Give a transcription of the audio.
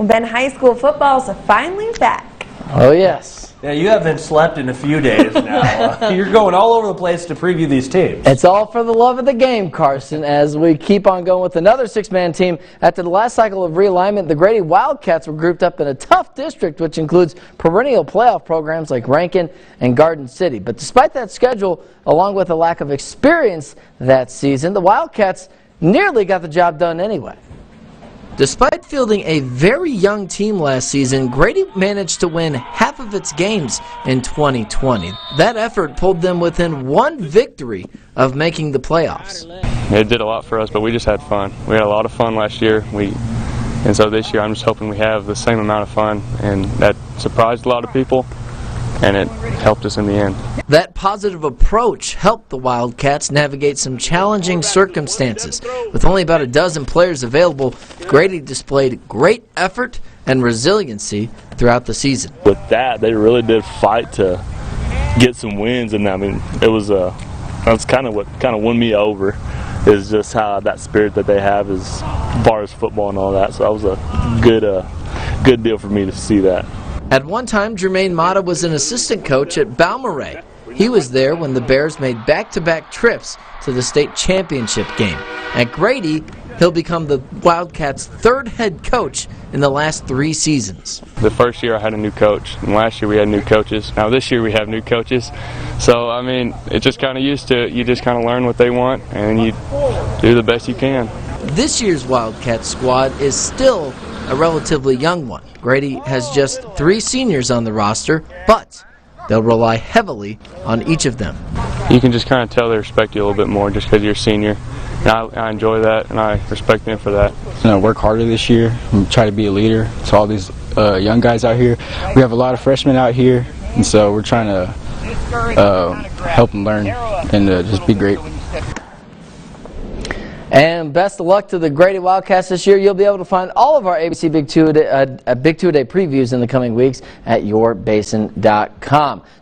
Well, Ben, high school football is finally back. Oh, yes. Yeah, you haven't slept in a few days now. You're going all over the place to preview these teams. It's all for the love of the game, Carson, as we keep on going with another six-man team. After the last cycle of realignment, the Grady Wildcats were grouped up in a tough district, which includes perennial playoff programs like Rankin and Garden City. But despite that schedule, along with a lack of experience that season, the Wildcats nearly got the job done anyway. Despite fielding a very young team last season, Grady managed to win half of its games in 2020. That effort pulled them within one victory of making the playoffs. It did a lot for us, but we just had fun. We had a lot of fun last year, and so this year I'm just hoping we have the same amount of fun, and that surprised a lot of people, and it helped us in the end. That positive approach helped the Wildcats navigate some challenging circumstances. With only about a dozen players available, Grady displayed great effort and resiliency throughout the season. With that, they really did fight to get some wins, and I mean, that's kind of what won me over, is just how that spirit that they have as far as football and all that. So that was a good deal for me to see that. At one time, Jermaine Mata was an assistant coach at Balmorhea. He was there when the Bears made back-to-back trips to the state championship game. At Grady, he'll become the Wildcats' third head coach in the last 3 seasons. The first year I had a new coach, and last year we had new coaches. Now this year we have new coaches. So, I mean, it's just kind of used to it. You just kind of learn what they want, and you do the best you can. This year's Wildcat squad is still a relatively young one. Grady has just 3 seniors on the roster, but they'll rely heavily on each of them. You can just kind of tell they respect you a little bit more just because you're a senior. And I enjoy that, and I respect them for that. Work harder this year and try to be a leader to all these young guys out here. We have a lot of freshmen out here, and so we're trying to help them learn and just be great. And best of luck to the Grady Wildcats this year. You'll be able to find all of our ABC Big Two-A-Day previews in the coming weeks at yourbasin.com.